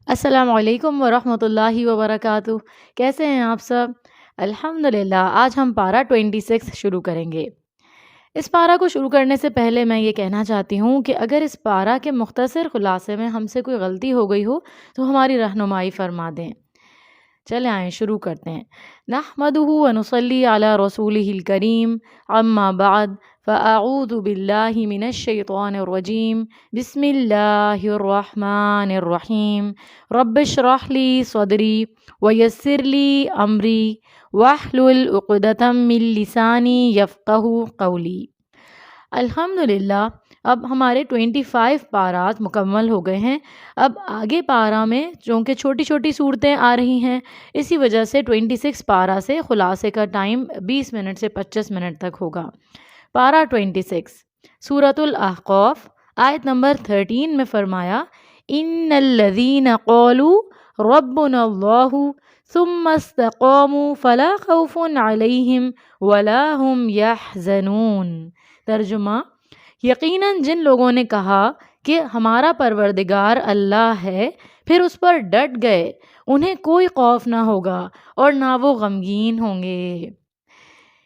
السلام علیکم ورحمۃ اللہ وبرکاتہ۔ کیسے ہیں آپ سب؟ الحمدللہ آج ہم پارہ 26 شروع کریں گے۔ اس پارہ کو شروع کرنے سے پہلے میں یہ کہنا چاہتی ہوں کہ اگر اس پارہ کے مختصر خلاصے میں ہم سے کوئی غلطی ہو گئی ہو تو ہماری رہنمائی فرما دیں۔ چلے آئیں شروع کرتے ہیں۔ نحمدہ ونصلی علی رسولہ الکریم، اما بعد فاعوذ باللہ من الشیطان الرجیم، بسم اللہ الرحمن الرحیم، رب اشرح لی صدری ویسر لی امری واحلل عقدۃ من لسانی یفقہوا قولی۔ الحمدللہ اب ہمارے 25 پارات مکمل ہو گئے ہیں۔ اب آگے پارہ میں چونکہ چھوٹی چھوٹی صورتیں آ رہی ہیں، اسی وجہ سے 26 پارہ سے خلاصے کا ٹائم 20 منٹ سے 25 منٹ تک ہوگا۔ پارہ 26 سورۃ الاحقاف آیت نمبر 13 میں فرمایا، ان الذین قالوا ربنا اللہ ثم استقاموا فلا خوف علیہم ولا هم یحزنون۔ ترجمہ، یقیناً جن لوگوں نے کہا کہ ہمارا پروردگار اللہ ہے، پھر اس پر ڈٹ گئے، انہیں کوئی خوف نہ ہوگا اور نہ وہ غمگین ہوں گے۔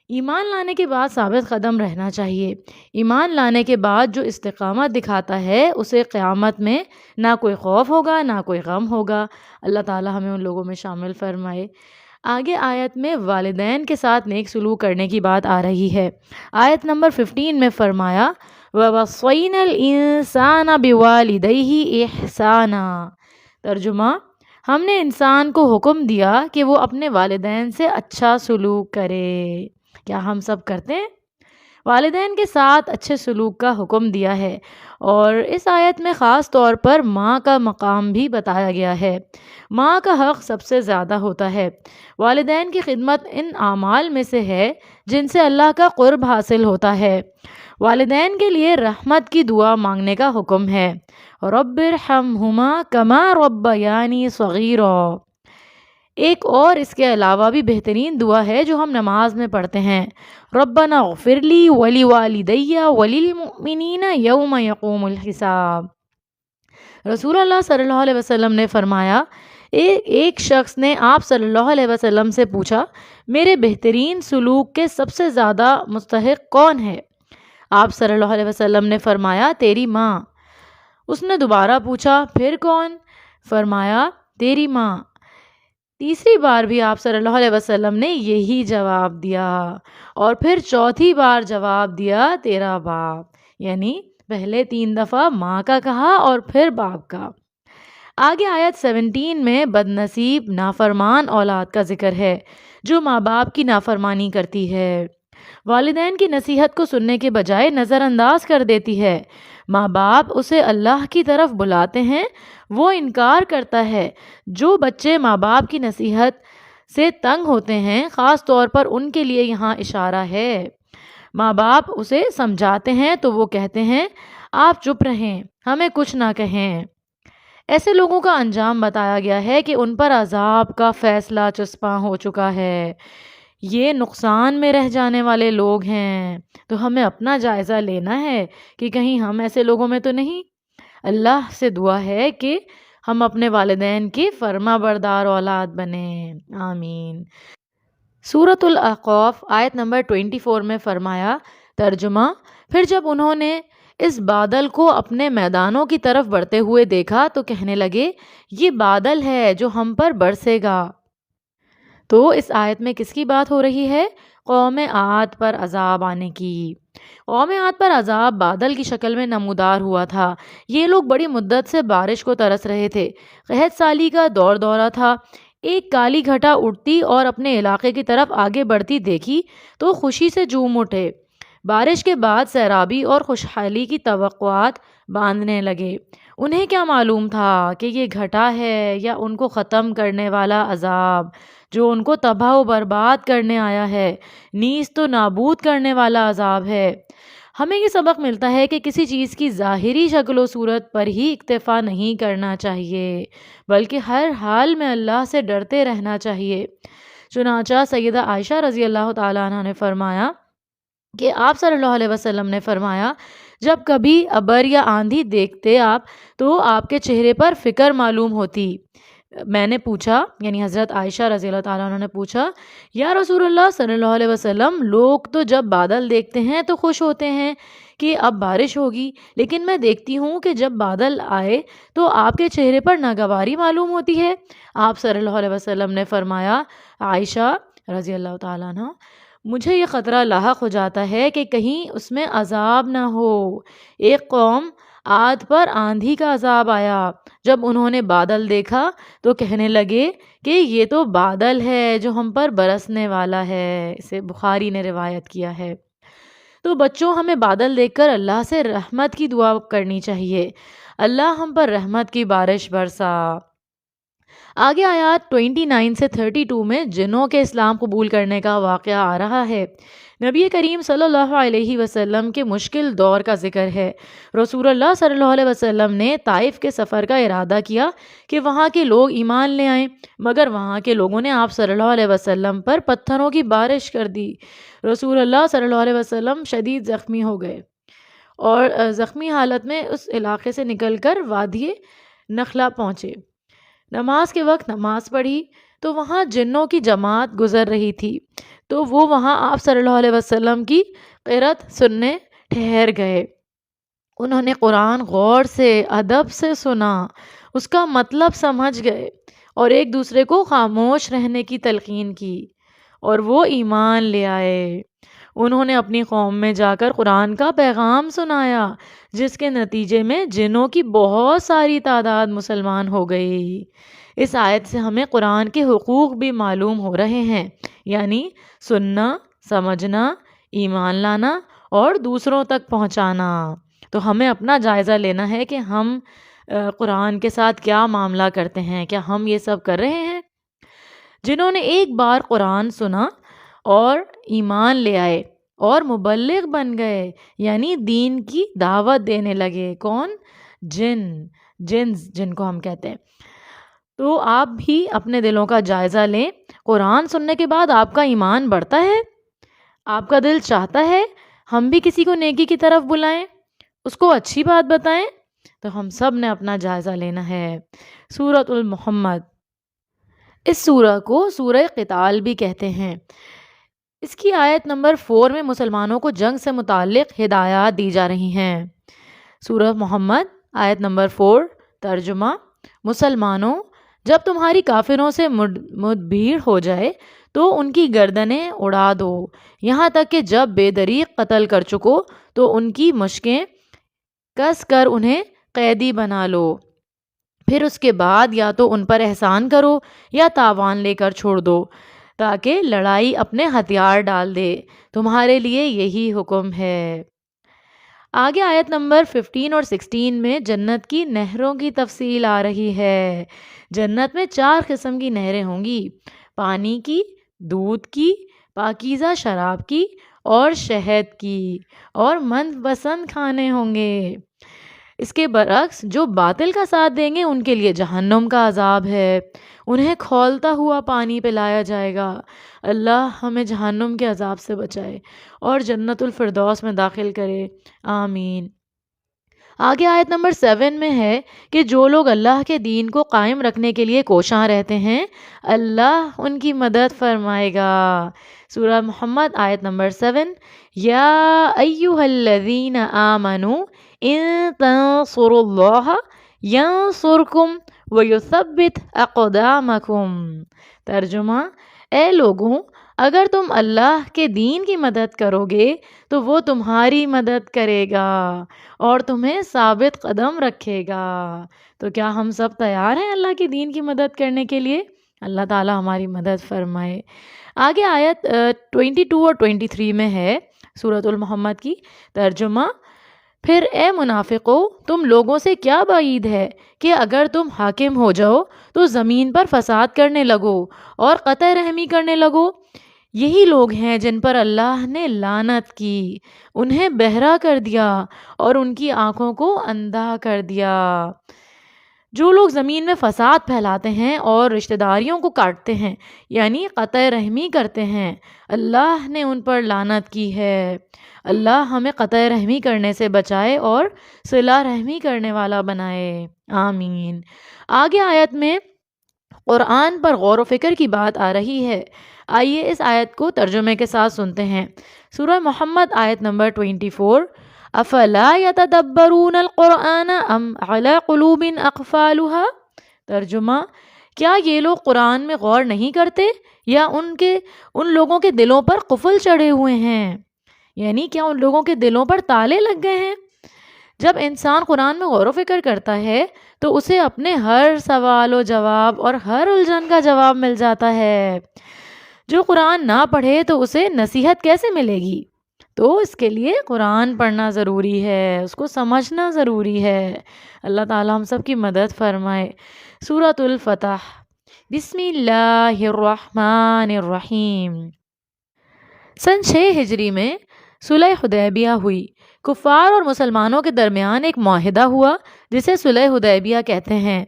ایمان لانے کے بعد ثابت قدم رہنا چاہیے۔ ایمان لانے کے بعد جو استقامت دکھاتا ہے اسے قیامت میں نہ کوئی خوف ہوگا نہ کوئی غم ہوگا۔ اللہ تعالی ہمیں ان لوگوں میں شامل فرمائے۔ آگے آیت میں والدین کے ساتھ نیک سلوک کرنے کی بات آ رہی ہے۔ آیت نمبر 15 میں فرمایا، وَوَصَّيْنَا الْإِنسَانَ بِوَالِدَيْهِ إِحْسَانًا۔ ترجمہ، ہم نے انسان کو حکم دیا کہ وہ اپنے والدین سے اچھا سلوک کرے۔ کیا ہم سب کرتے ہیں؟ والدین کے ساتھ اچھے سلوک کا حکم دیا ہے، اور اس آیت میں خاص طور پر ماں کا مقام بھی بتایا گیا ہے۔ ماں کا حق سب سے زیادہ ہوتا ہے۔ والدین کی خدمت ان اعمال میں سے ہے جن سے اللہ کا قرب حاصل ہوتا ہے۔ والدین کے لیے رحمت کی دعا مانگنے کا حکم ہے، رب ارحمہما کما ربیانی صغیرا۔ ایک اور اس کے علاوہ بھی بہترین دعا ہے جو ہم نماز میں پڑھتے ہیں، ربنا اغفر لی ولوالدی وللمؤمنین یوم یقوم الحساب۔ رسول اللہ صلی اللہ علیہ وسلم نے فرمایا، ایک شخص نے آپ صلی اللہ علیہ وسلم سے پوچھا، میرے بہترین سلوک کے سب سے زیادہ مستحق کون ہے؟ آپ صلی اللہ علیہ وسلم نے فرمایا، تیری ماں۔ اس نے دوبارہ پوچھا، پھر کون؟ فرمایا، تیری ماں۔ تیسری بار بھی آپ صلی اللہ علیہ وسلم نے یہی جواب دیا، اور پھر چوتھی بار جواب دیا، تیرا باپ۔ یعنی پہلے 3 دفعہ ماں کا کہا اور پھر باپ کا۔ آگے آیت 17 میں بد نصیب نافرمان اولاد کا ذکر ہے جو ماں باپ کی نافرمانی کرتی ہے، والدین کی نصیحت کو سننے کے بجائے نظر انداز کر دیتی ہے۔ ماں باپ اسے اللہ کی طرف بلاتے ہیں، وہ انکار کرتا ہے۔ جو بچے ماں باپ کی نصیحت سے تنگ ہوتے ہیں، خاص طور پر ان کے لیے یہاں اشارہ ہے۔ ماں باپ اسے سمجھاتے ہیں تو وہ کہتے ہیں، آپ چپ رہیں، ہمیں کچھ نہ کہیں۔ ایسے لوگوں کا انجام بتایا گیا ہے کہ ان پر عذاب کا فیصلہ چسپاں ہو چکا ہے۔ یہ نقصان میں رہ جانے والے لوگ ہیں، تو ہمیں اپنا جائزہ لینا ہے کہ کہیں ہم ایسے لوگوں میں تو نہیں۔ اللہ سے دعا ہے کہ ہم اپنے والدین کی فرما بردار اولاد بنیں، آمین۔ سورۃ الاحقاف آیت نمبر 24 میں فرمایا، ترجمہ، پھر جب انہوں نے اس بادل کو اپنے میدانوں کی طرف بڑھتے ہوئے دیکھا تو کہنے لگے، یہ بادل ہے جو ہم پر برسے گا۔ تو اس آیت میں کس کی بات ہو رہی ہے؟ قوم عاد پر عذاب آنے کی۔ قوم عاد پر عذاب بادل کی شکل میں نمودار ہوا تھا۔ یہ لوگ بڑی مدت سے بارش کو ترس رہے تھے۔ قحط سالی کا دور دورہ تھا۔ ایک کالی گھٹا اٹھتی اور اپنے علاقے کی طرف آگے بڑھتی دیکھی تو خوشی سے جھوم اٹھے۔ بارش کے بعد سیرابی اور خوشحالی کی توقعات باندھنے لگے۔ انہیں کیا معلوم تھا کہ یہ گھٹا ہے یا ان کو ختم کرنے والا عذاب جو ان کو تباہ و برباد کرنے آیا ہے، نیست و نابود کرنے والا عذاب ہے۔ ہمیں یہ سبق ملتا ہے کہ کسی چیز کی ظاہری شکل و صورت پر ہی اکتفا نہیں کرنا چاہیے، بلکہ ہر حال میں اللہ سے ڈرتے رہنا چاہیے۔ چنانچہ سیدہ عائشہ رضی اللہ تعالیٰ عنہ نے فرمایا کہ آپ صلی اللہ علیہ وسلم نے فرمایا، جب کبھی ابر یا آندھی دیکھتے آپ تو آپ کے چہرے پر فکر معلوم ہوتی۔ میں نے پوچھا، یعنی حضرت عائشہ رضی اللہ تعالیٰ عنہ نے پوچھا، یا رسول اللہ صلی اللہ علیہ وسلم، لوگ تو جب بادل دیکھتے ہیں تو خوش ہوتے ہیں کہ اب بارش ہوگی، لیکن میں دیکھتی ہوں کہ جب بادل آئے تو آپ کے چہرے پر ناگواری معلوم ہوتی ہے۔ آپ صلی اللہ علیہ وسلم نے فرمایا، عائشہ رضی اللہ تعالیٰ عنہ، مجھے یہ خطرہ لاحق ہو جاتا ہے کہ کہیں اس میں عذاب نہ ہو۔ ایک قوم عاد پر آندھی کا عذاب آیا، جب انہوں نے بادل دیکھا تو کہنے لگے کہ یہ تو بادل ہے جو ہم پر برسنے والا ہے۔ اسے بخاری نے روایت کیا ہے۔ تو بچوں، ہمیں بادل دیکھ کر اللہ سے رحمت کی دعا کرنی چاہیے، اللہ ہم پر رحمت کی بارش برسا۔ آگے آیات 29 سے 32 میں جنوں کے اسلام قبول کرنے کا واقعہ آ رہا ہے۔ نبی کریم صلی اللہ علیہ وسلم کے مشکل دور کا ذکر ہے۔ رسول اللہ صلی اللہ علیہ وسلم نے طائف کے سفر کا ارادہ کیا کہ وہاں کے لوگ ایمان لے آئیں، مگر وہاں کے لوگوں نے آپ صلی اللہ علیہ وسلم پر پتھروں کی بارش کر دی۔ رسول اللہ صلی اللہ علیہ وسلم شدید زخمی ہو گئے اور زخمی حالت میں اس علاقے سے نکل کر وادی نخلا پہنچے۔ نماز کے وقت نماز پڑھی تو وہاں جنوں کی جماعت گزر رہی تھی، تو وہ وہاں آپ صلی اللہ علیہ وسلم کی قرأت سننے ٹھہر گئے۔ انہوں نے قرآن غور سے، ادب سے سنا، اس کا مطلب سمجھ گئے اور ایک دوسرے کو خاموش رہنے کی تلقین کی، اور وہ ایمان لے آئے۔ انہوں نے اپنی قوم میں جا کر قرآن کا پیغام سنایا، جس کے نتیجے میں جنوں کی بہت ساری تعداد مسلمان ہو گئی۔ اس آیت سے ہمیں قرآن کے حقوق بھی معلوم ہو رہے ہیں، یعنی سننا، سمجھنا، ایمان لانا اور دوسروں تک پہنچانا۔ تو ہمیں اپنا جائزہ لینا ہے کہ ہم قرآن کے ساتھ کیا معاملہ کرتے ہیں، کیا ہم یہ سب کر رہے ہیں؟ جنہوں نے ایک بار قرآن سنا اور ایمان لے آئے اور مبلغ بن گئے، یعنی دین کی دعوت دینے لگے۔ کون؟ جن کو ہم کہتے ہیں۔ تو آپ بھی اپنے دلوں کا جائزہ لیں۔ قرآن سننے کے بعد آپ کا ایمان بڑھتا ہے؟ آپ کا دل چاہتا ہے ہم بھی کسی کو نیکی کی طرف بلائیں، اس کو اچھی بات بتائیں؟ تو ہم سب نے اپنا جائزہ لینا ہے۔ سورۃ المحمد، اس سورہ کو سورہ قتال بھی کہتے ہیں۔ اس کی آیت نمبر 4 میں مسلمانوں کو جنگ سے متعلق ہدایات دی جا رہی ہیں۔ سورہ محمد آیت نمبر 4، ترجمہ: مسلمانوں، جب تمہاری کافروں سے مدبھیڑ ہو جائے تو ان کی گردنیں اڑا دو، یہاں تک کہ جب بے دریغ قتل کر چکو تو ان کی مشکیں کس کر انہیں قیدی بنا لو، پھر اس کے بعد یا تو ان پر احسان کرو یا تاوان لے کر چھوڑ دو، تاکہ لڑائی اپنے ہتھیار ڈال دے۔ تمہارے لیے یہی حکم ہے۔ آگے آیت نمبر 15 اور 16 میں جنت کی نہروں کی تفصیل آ رہی ہے۔ جنت میں 4 قسم کی نہریں ہوں گی: پانی کی، دودھ کی، پاکیزہ شراب کی اور شہد کی، اور من پسند کھانے ہوں گے۔ اس کے برعکس جو باطل کا ساتھ دیں گے ان کے لیے جہنم کا عذاب ہے، انہیں کھولتا ہوا پانی پلایا جائے گا۔ اللہ ہمیں جہنم کے عذاب سے بچائے اور جنت الفردوس میں داخل کرے، آمین۔ آگے آیت نمبر 7 میں ہے کہ جو لوگ اللہ کے دین کو قائم رکھنے کے لیے کوشاں رہتے ہیں، اللہ ان کی مدد فرمائے گا۔ سورہ محمد آیت نمبر 7، یا ایہا الذین آمنوا ان تنصروا اللہ ینصرکم ویثبت اقدامکم۔ ترجمہ: اے لوگوں، اگر تم اللہ کے دین کی مدد کرو گے تو وہ تمہاری مدد کرے گا اور تمہیں ثابت قدم رکھے گا۔ تو کیا ہم سب تیار ہیں اللہ کے دین کی مدد کرنے کے لیے؟ اللہ تعالی ہماری مدد فرمائے۔ آگے آیت 22 اور 23 میں ہے سورۃ المحمد کی، ترجمہ: پھر اے منافقو، تم لوگوں سے کیا بعید ہے کہ اگر تم حاکم ہو جاؤ تو زمین پر فساد کرنے لگو اور قطع رحمی کرنے لگو۔ یہی لوگ ہیں جن پر اللہ نے لعنت کی، انہیں بہرا کر دیا اور ان کی آنکھوں کو اندھا کر دیا۔ جو لوگ زمین میں فساد پھیلاتے ہیں اور رشتہ داریوں کو کاٹتے ہیں یعنی قطع رحمی کرتے ہیں، اللہ نے ان پر لعنت کی ہے۔ اللہ ہمیں قطع رحمی کرنے سے بچائے اور صلہ رحمی کرنے والا بنائے، آمین۔ آگے آیت میں قرآن پر غور و فکر کی بات آ رہی ہے۔ آئیے اس آیت کو ترجمے کے ساتھ سنتے ہیں۔ سورہ محمد آیت نمبر 24، افلا یتدبرون القرآن ام علی قلوب اقفالها؟ ترجمہ، کیا یہ لوگ قرآن میں غور نہیں کرتے یا ان لوگوں کے دلوں پر قفل چڑھے ہوئے ہیں؟ یعنی کیا ان لوگوں کے دلوں پر تالے لگ گئے ہیں؟ جب انسان قرآن میں غور و فکر کرتا ہے تو اسے اپنے ہر سوال و جواب اور ہر الجھن کا جواب مل جاتا ہے۔ جو قرآن نہ پڑھے تو اسے نصیحت کیسے ملے گی؟ تو اس کے لیے قرآن پڑھنا ضروری ہے، اس کو سمجھنا ضروری ہے۔ اللہ تعالیٰ ہم سب کی مدد فرمائے۔ سورۃ الفتح، بسم اللہ الرحمن الرحیم۔ سن 6 ہجری میں صلح حدیبیہ ہوئی۔ کفار اور مسلمانوں کے درمیان ایک معاہدہ ہوا جسے صلح حدیبیہ کہتے ہیں۔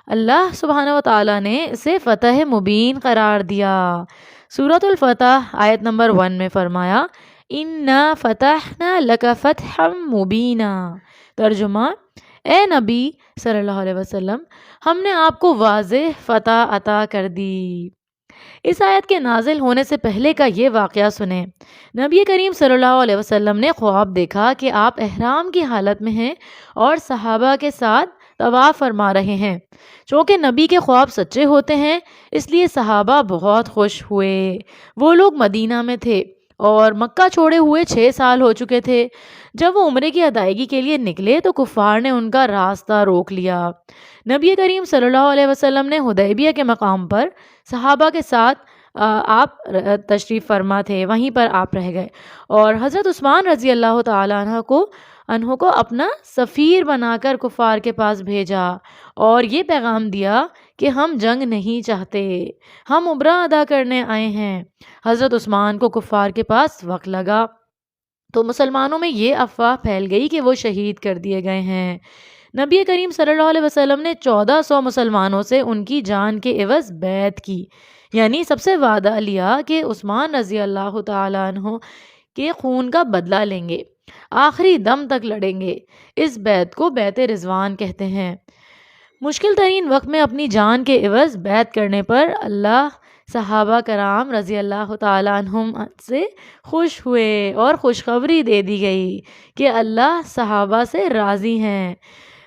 اللہ سبحانہ و تعالیٰ نے اسے فتح مبین قرار دیا۔ سورۃ الفتح آیت نمبر 1 میں فرمایا، اِنَّا فَتَحْنَا لَكَ فَتْحًا مُبِينًا۔ ترجمہ، اے نبی صلی اللہ علیہ وسلم، ہم نے آپ کو واضح فتح عطا کر دی۔ اس آیت کے نازل ہونے سے پہلے کا یہ واقعہ سنیں۔ نبی کریم صلی اللہ علیہ وسلم نے خواب دیکھا کہ آپ احرام کی حالت میں ہیں اور صحابہ کے ساتھ طواف فرما رہے ہیں۔ چونکہ نبی کے خواب سچے ہوتے ہیں اس لیے صحابہ بہت خوش ہوئے۔ وہ لوگ مدینہ میں تھے اور مکہ چھوڑے ہوئے 6 سال ہو چکے تھے۔ جب وہ عمرے کی ادائیگی کے لیے نکلے تو کفار نے ان کا راستہ روک لیا۔ نبی کریم صلی اللہ علیہ وسلم نے حدیبیہ کے مقام پر صحابہ کے ساتھ آپ تشریف فرما تھے، وہیں پر آپ رہ گئے اور حضرت عثمان رضی اللہ تعالیٰ عنہ کو اپنا سفیر بنا کر کفار کے پاس بھیجا اور یہ پیغام دیا کہ ہم جنگ نہیں چاہتے، ہم عمرہ ادا کرنے آئے ہیں۔ حضرت عثمان کو کفار کے پاس وقت لگا تو مسلمانوں میں یہ افواہ پھیل گئی کہ وہ شہید کر دیے گئے ہیں۔ نبی کریم صلی اللہ علیہ وسلم نے 1400 مسلمانوں سے ان کی جان کے عوض بیعت کی، یعنی سب سے وعدہ لیا کہ عثمان رضی اللہ تعالیٰ عنہ کے خون کا بدلہ لیں گے، آخری دم تک لڑیں گے۔ اس بیعت کو بیعت رضوان کہتے ہیں۔ مشکل ترین وقت میں اپنی جان کے عوض بیعت کرنے پر اللہ صحابہ کرام رضی اللہ تعالیٰ عنہم سے خوش ہوئے اور خوشخبری دے دی گئی کہ اللہ صحابہ سے راضی ہیں۔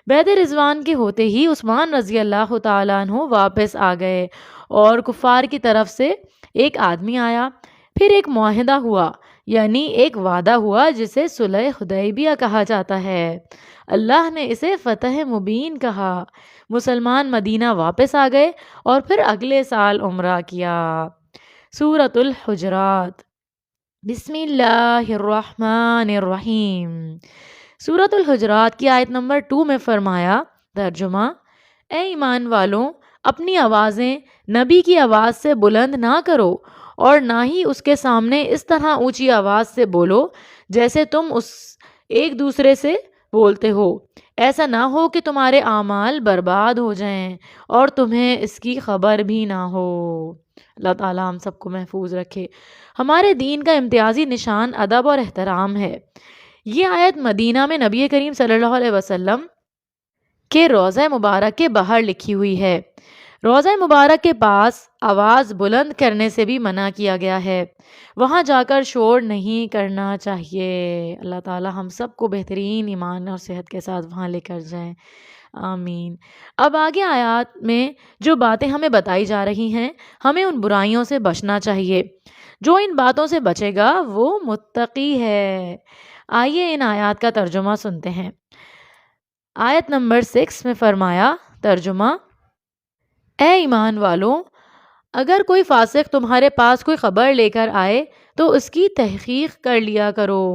بیعت رضوان کے ہوتے ہی عثمان رضی اللہ تعالیٰ عنہ واپس آ گئے اور کفار کی طرف سے ایک آدمی آیا۔ پھر ایک معاہدہ ہوا، یعنی ایک وعدہ ہوا جسے صلح حدیبیہ کہا جاتا ہے۔ اللہ نے اسے فتح مبین کہا۔ مسلمان مدینہ واپس آ گئے اور پھر اگلے سال عمرہ کیا۔ سورۃ الحجرات، بسم اللہ الرحمن الرحیم۔ سورۃ الحجرات کی آیت نمبر 2 میں فرمایا، ترجمہ، اے ایمان والوں، اپنی آوازیں نبی کی آواز سے بلند نہ کرو اور نہ ہی اس کے سامنے اس طرح اونچی آواز سے بولو جیسے تم ایک دوسرے سے بولتے ہو، ایسا نہ ہو کہ تمہارے اعمال برباد ہو جائیں اور تمہیں اس کی خبر بھی نہ ہو۔ اللہ تعالیٰ ہم سب کو محفوظ رکھے۔ ہمارے دین کا امتیازی نشان ادب اور احترام ہے۔ یہ آیت مدینہ میں نبی کریم صلی اللہ علیہ وسلم کے روضہ مبارک کے باہر لکھی ہوئی ہے۔ روضہ مبارک کے پاس آواز بلند کرنے سے بھی منع کیا گیا ہے، وہاں جا کر شور نہیں کرنا چاہیے۔ اللہ تعالی ہم سب کو بہترین ایمان اور صحت کے ساتھ وہاں لے کر جائیں، آمین۔ اب آگے آیات میں جو باتیں ہمیں بتائی جا رہی ہیں، ہمیں ان برائیوں سے بچنا چاہیے۔ جو ان باتوں سے بچے گا وہ متقی ہے۔ آئیے ان آیات کا ترجمہ سنتے ہیں۔ آیت نمبر 6 میں فرمایا، ترجمہ، اے ایمان والوں، اگر کوئی فاسق تمہارے پاس کوئی خبر لے کر آئے تو اس کی تحقیق کر لیا کرو،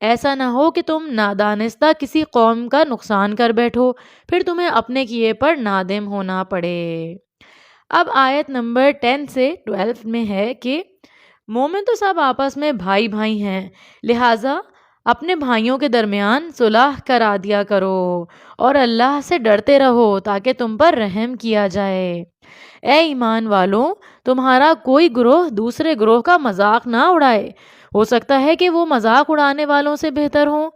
ایسا نہ ہو کہ تم نادانستہ کسی قوم کا نقصان کر بیٹھو، پھر تمہیں اپنے کیے پر نادم ہونا پڑے۔ اب آیت نمبر 10 سے 12 میں ہے کہ مومن تو سب آپس میں بھائی بھائی ہیں، لہٰذا اپنے بھائیوں کے درمیان صلح کرا دیا کرو اور اللہ سے ڈرتے رہو تاکہ تم پر رحم کیا جائے۔ اے ایمان والوں، تمہارا کوئی گروہ دوسرے گروہ کا مذاق نہ اڑائے۔ ہو سکتا ہے کہ وہ مذاق اڑانے والوں سے بہتر ہوں،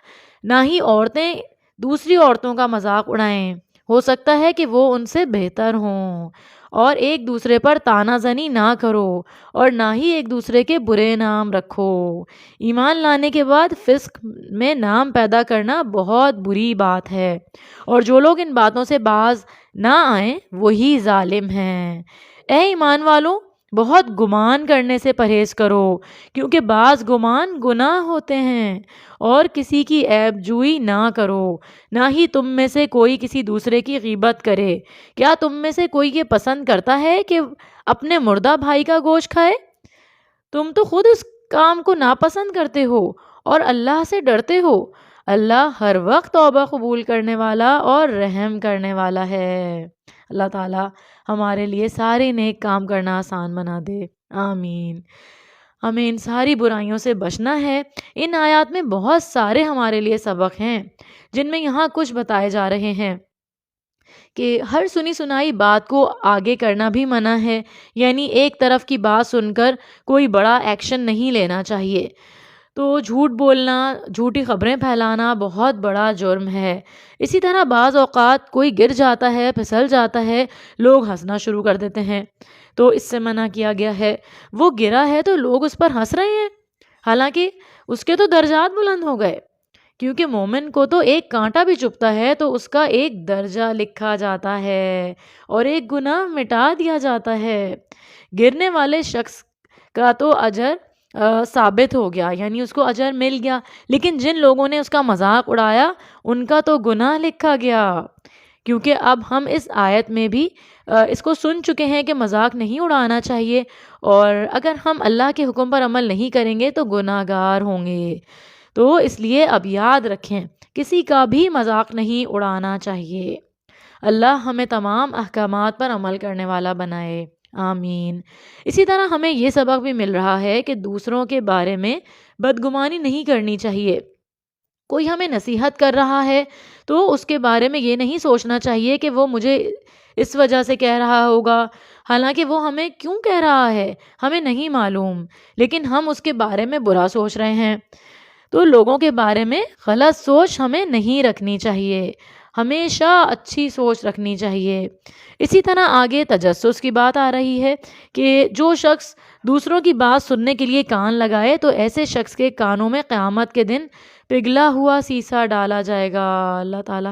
نہ ہی عورتیں دوسری عورتوں کا مذاق اڑائیں، ہو سکتا ہے کہ وہ ان سے بہتر ہوں۔ اور ایک دوسرے پر تانا زنی نہ کرو اور نہ ہی ایک دوسرے کے برے نام رکھو۔ ایمان لانے کے بعد فسق میں نام پیدا کرنا بہت بری بات ہے، اور جو لوگ ان باتوں سے باز نہ آئیں وہی ظالم ہیں۔ اے ایمان والو، بہت گمان کرنے سے پرہیز کرو، کیونکہ بعض گمان گناہ ہوتے ہیں۔ اور کسی کی عیب جوئی نہ کرو، نہ ہی تم میں سے کوئی کسی دوسرے کی غیبت کرے۔ کیا تم میں سے کوئی یہ پسند کرتا ہے کہ اپنے مردہ بھائی کا گوشت کھائے؟ تم تو خود اس کام کو ناپسند کرتے ہو اور اللہ سے ڈرتے ہو۔ اللہ ہر وقت توبہ قبول کرنے والا اور رحم کرنے والا ہے۔ اللہ تعالی ہمارے لیے سارے نیک کام کرنا آسان بنا دے، آمین۔ ہمیں ان ساری برائیوں سے بچنا ہے۔ ان آیات میں بہت سارے ہمارے لیے سبق ہیں، جن میں یہاں کچھ بتائے جا رہے ہیں کہ ہر سنی سنائی بات کو آگے کرنا بھی منع ہے، یعنی ایک طرف کی بات سن کر کوئی بڑا ایکشن نہیں لینا چاہیے۔ تو جھوٹ بولنا، جھوٹی خبریں پھیلانا بہت بڑا جرم ہے۔ اسی طرح بعض اوقات کوئی گر جاتا ہے، پھسل جاتا ہے، لوگ ہنسنا شروع کر دیتے ہیں، تو اس سے منع کیا گیا ہے۔ وہ گرا ہے تو لوگ اس پر ہنس رہے ہیں، حالانکہ اس کے تو درجات بلند ہو گئے، کیونکہ مومن کو تو ایک کانٹا بھی چبھتا ہے تو اس کا ایک درجہ لکھا جاتا ہے اور ایک گناہ مٹا دیا جاتا ہے۔ گرنے والے شخص کا تو اجر ثابت ہو گیا، یعنی اس کو اجر مل گیا، لیکن جن لوگوں نے اس کا مذاق اڑایا ان کا تو گناہ لکھا گیا۔ کیونکہ اب ہم اس آیت میں بھی اس کو سن چکے ہیں کہ مذاق نہیں اڑانا چاہیے، اور اگر ہم اللہ کے حکم پر عمل نہیں کریں گے تو گناہ گار ہوں گے۔ تو اس لیے اب یاد رکھیں، کسی کا بھی مذاق نہیں اڑانا چاہیے۔ اللہ ہمیں تمام احکامات پر عمل کرنے والا بنائے، آمین۔ اسی طرح ہمیں یہ سبق بھی مل رہا ہے کہ دوسروں کے بارے میں بدگمانی نہیں کرنی چاہیے۔ کوئی ہمیں نصیحت کر رہا ہے تو اس کے بارے میں یہ نہیں سوچنا چاہیے کہ وہ مجھے اس وجہ سے کہہ رہا ہوگا، حالانکہ وہ ہمیں کیوں کہہ رہا ہے ہمیں نہیں معلوم، لیکن ہم اس کے بارے میں برا سوچ رہے ہیں۔ تو لوگوں کے بارے میں غلط سوچ ہمیں نہیں رکھنی چاہیے، ہمیشہ اچھی سوچ رکھنی چاہیے۔ اسی طرح آگے تجسس کی بات آ رہی ہے کہ جو شخص دوسروں کی بات سننے کے لیے کان لگائے تو ایسے شخص کے کانوں میں قیامت کے دن پگھلا ہوا سیسا ڈالا جائے گا۔ اللہ تعالی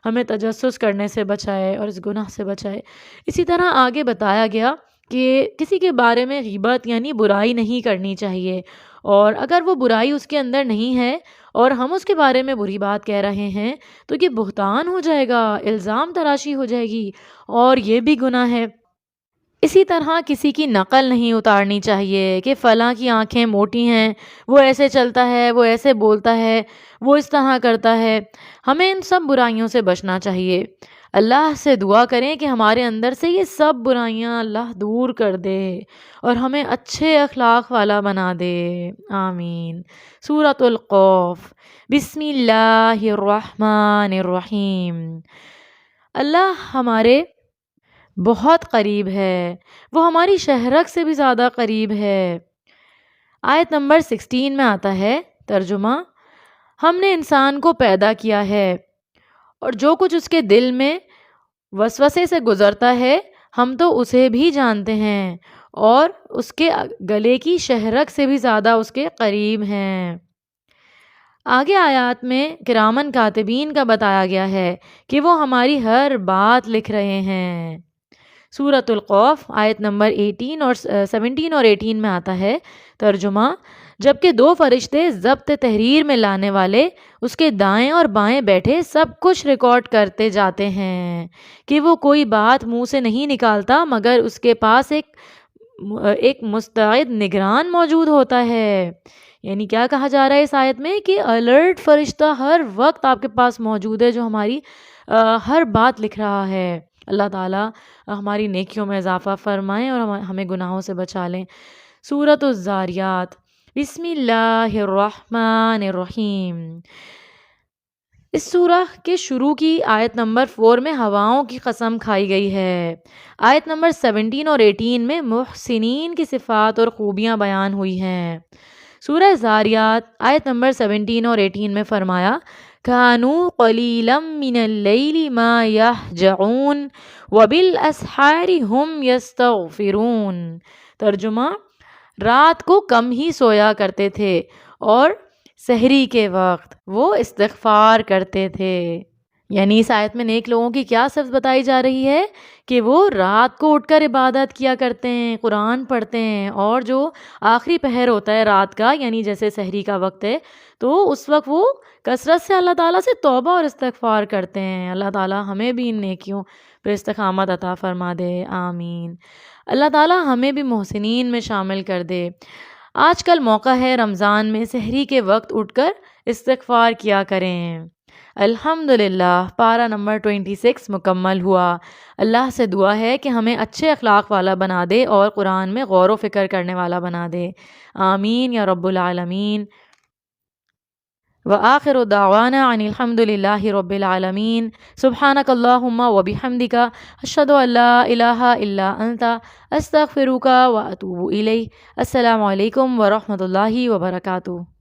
ہمیں تجسس کرنے سے بچائے اور اس گناہ سے بچائے۔ اسی طرح آگے بتایا گیا کہ کسی کے بارے میں غیبت یعنی برائی نہیں کرنی چاہیے، اور اگر وہ برائی اس کے اندر نہیں ہے اور ہم اس کے بارے میں بری بات کہہ رہے ہیں تو یہ بہتان ہو جائے گا، الزام تراشی ہو جائے گی، اور یہ بھی گناہ ہے۔ اسی طرح کسی کی نقل نہیں اتارنی چاہیے کہ فلاں کی آنکھیں موٹی ہیں، وہ ایسے چلتا ہے، وہ ایسے بولتا ہے، وہ اس طرح کرتا ہے۔ ہمیں ان سب برائیوں سے بچنا چاہیے۔ اللہ سے دعا کریں کہ ہمارے اندر سے یہ سب برائیاں اللہ دور کر دے اور ہمیں اچھے اخلاق والا بنا دے، آمین۔ سورۃ القاف، بسم اللہ الرحمن الرحیم۔ اللہ ہمارے بہت قریب ہے، وہ ہماری شہرک سے بھی زیادہ قریب ہے۔ آیت نمبر 16 میں آتا ہے ترجمہ: ہم نے انسان کو پیدا کیا ہے اور جو کچھ اس کے دل میں وسوسے سے گزرتا ہے ہم تو اسے بھی جانتے ہیں، اور اس کے گلے کی شہرک سے بھی زیادہ اس کے قریب ہیں۔ آگے آیات میں کرامن کاتبین کا بتایا گیا ہے کہ وہ ہماری ہر بات لکھ رہے ہیں۔ سورۃ القاف آیت نمبر 17 اور 18 میں آتا ہے ترجمہ: جبکہ دو فرشتے ضبط تحریر میں لانے والے اس کے دائیں اور بائیں بیٹھے سب کچھ ریکارڈ کرتے جاتے ہیں کہ وہ کوئی بات منہ سے نہیں نکالتا مگر اس کے پاس ایک مستعد نگران موجود ہوتا ہے۔ یعنی کیا کہا جا رہا ہے اس آیت میں کہ الرٹ فرشتہ ہر وقت آپ کے پاس موجود ہے جو ہماری ہر بات لکھ رہا ہے۔ اللہ تعالیٰ ہماری نیکیوں میں اضافہ فرمائیں اور ہمیں گناہوں سے بچا لیں۔ سورۃ الزاریات، بسم اللہ الرحمن الرحیم۔ اس سورہ کے شروع کی آیت نمبر 4 میں ہواؤں کی قسم کھائی گئی ہے۔ آیت نمبر 17 اور 18 میں محسنین کی صفات اور خوبیاں بیان ہوئی ہیں۔ سورہ زاریات آیت نمبر 17 اور 18 میں فرمایا کانوا قلیلا من اللیل ما یہجعون وبالاسحار ہم یستغفرون۔ ترجمہ، رات کو کم ہی سویا کرتے تھے اور سحری کے وقت وہ استغفار کرتے تھے۔ یعنی اس آیت میں نیک لوگوں کی کیا صفت بتائی جا رہی ہے کہ وہ رات کو اٹھ کر عبادت کیا کرتے ہیں، قرآن پڑھتے ہیں، اور جو آخری پہر ہوتا ہے رات کا، یعنی جیسے سحری کا وقت ہے، تو اس وقت وہ کثرت سے اللہ تعالیٰ سے توبہ اور استغفار کرتے ہیں۔ اللہ تعالیٰ ہمیں بھی ان نیکیوں پر استقامت عطا فرما دے، آمین۔ اللہ تعالیٰ ہمیں بھی محسنین میں شامل کر دے۔ آج کل موقع ہے رمضان میں سحری کے وقت اٹھ کر استغفار کیا کریں۔ الحمدللہ پارہ نمبر 26 مکمل ہوا۔ اللہ سے دعا ہے کہ ہمیں اچھے اخلاق والا بنا دے اور قرآن میں غور و فکر کرنے والا بنا دے، آمین یا رب العالمین۔ وآخر دعوانا ان الحمدللہ رب العالمین۔ سبحانک اللہم وبحمدک، اشہد ان لا الہ الا انت، استغفرک واتوب الیک۔ السلام علیکم ورحمۃ اللہ وبرکاتہ۔